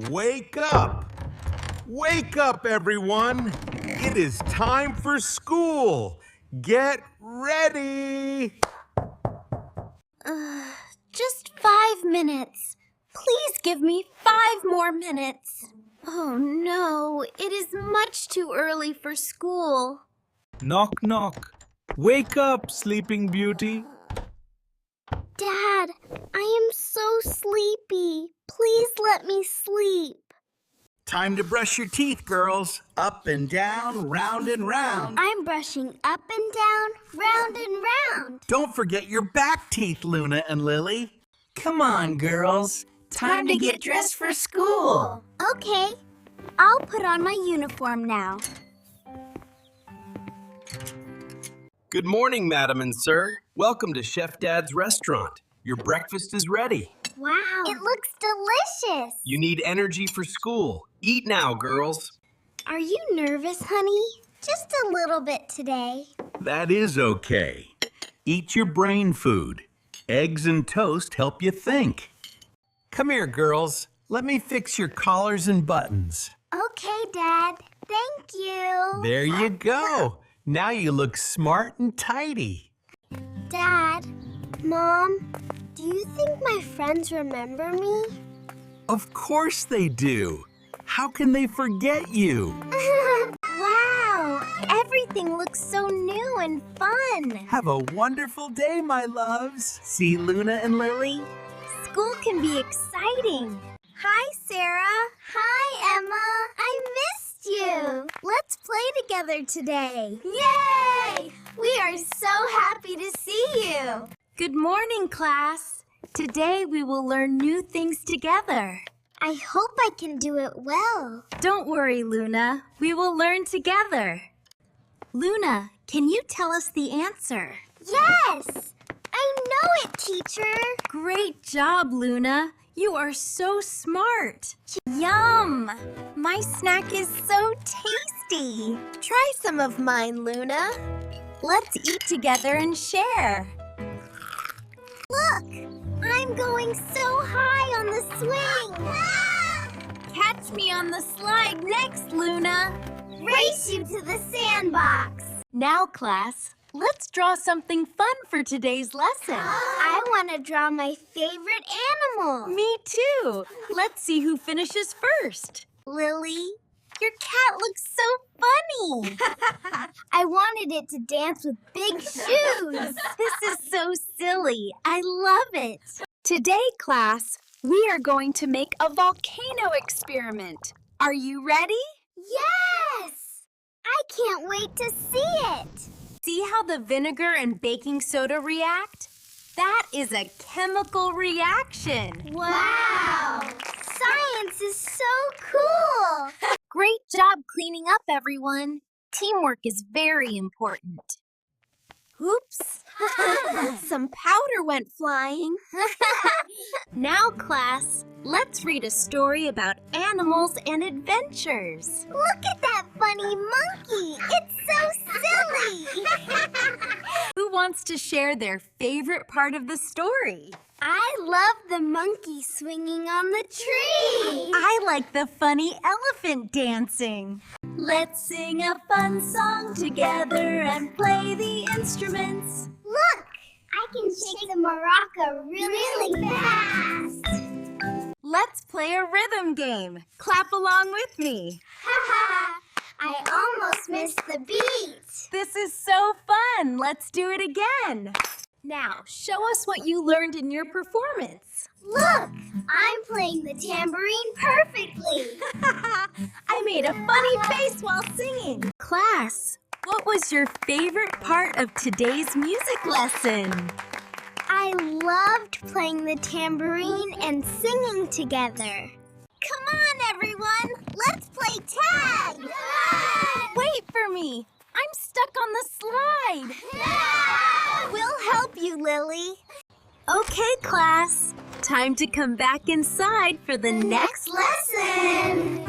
Wake up! Wake up, everyone! It is time for school! Get ready! Just 5 minutes. Please give me 5 more minutes. Oh no, it is much too early for school. Knock, knock. Wake up, Sleeping Beauty. Dad, I am so sleepy. Please let me sleep. Time to brush your teeth, girls. Up and down, round and round. I'm brushing up and down, round and round. Don't forget your back teeth, Luna and Lily. Come on, girls. Time to get dressed for school. Okay, I'll put on my uniform now. Good morning, Madam and Sir. Welcome to Chef Dad's restaurant. Your breakfast is ready. Wow, it looks delicious. You need energy for school. Eat now, girls. Are you nervous, honey? Just a little bit today. That is okay. Eat your brain food. Eggs and toast help you think. Come here, girls. Let me fix your collars and buttons. Okay, Dad. Thank you. There you go. Now you look smart and tidy. Dad, Mom, do you think my friends remember me? Of course they do. How can they forget you? Wow, everything looks so new and fun. Have a wonderful day, my loves. See Luna and Lily? School can be exciting. Hi, Sarah. Hi, Emma. I missed you. Let's play together today. Yay! We are so happy to see you. Good morning, class. Today we will learn new things together. I hope I can do it well. Don't worry, Luna. We will learn together. Luna, can you tell us the answer? Yes! I know it, teacher. Great job, Luna. You are so smart. Yum! My snack is so tasty. Try some of mine, Luna. Let's eat together and share. Look! I'm going so high on the swing. Catch me on the slide next, Luna. Race you to the sandbox. Now, class, let's draw something fun for today's lesson. I want to draw my favorite animal. Me too. Let's see who finishes first. Lily, your cat looks so funny. I wanted it to dance with big shoes. This is so silly. I love it. Today, class, we are going to make a volcano experiment. Are you ready? Yes! I can't wait to see it. See how the vinegar and baking soda react? That is a chemical reaction. Wow! Science is so cool. Great job cleaning up, everyone. Teamwork is very important. Oops. Some powder went flying. Now, class, let's read a story about animals and adventures. Look at that funny monkey. It's so silly. Who wants to share their favorite part of the story? I love the monkey swinging on the tree. I like the funny elephant dancing. Let's sing a fun song together and play the instruments. Look, I can shake the maraca really fast. Let's play a rhythm game. Clap along with me. I almost missed the beat. This is so fun. Let's do it again. Now, show us what you learned in your performance. Look, I'm playing the tambourine perfectly. I made a funny face while singing. Class, what was your favorite part of today's music lesson? I loved playing the tambourine and singing together. Come on, everyone. Let's play tag. Wait for me. I'm stuck on the slide. We'll help you, Lily. Okay, class. Time to come back inside for the next lesson.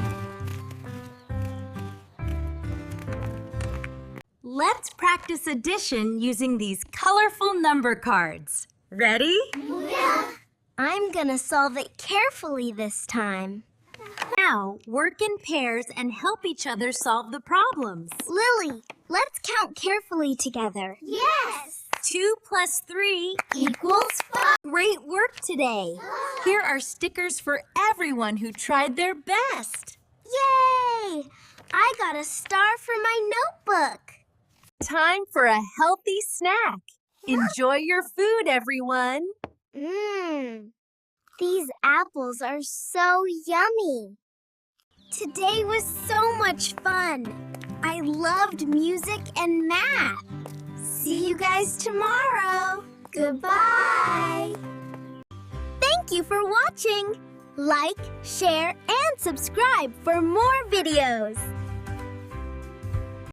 Let's practice addition using these colorful number cards. Ready? Yeah. I'm gonna solve it carefully this time. Now, work in pairs and help each other solve the problems. Lily, let's count carefully together. Yes! 2 plus 3 Equals 5. Great work today. Here are stickers for everyone who tried their best. Yay! I got a star for my notebook. Time for a healthy snack. Enjoy your food, everyone. These apples are so yummy. Today was so much fun. I loved music and math. See you guys tomorrow. Goodbye. Thank you for watching. Like, share, and subscribe for more videos.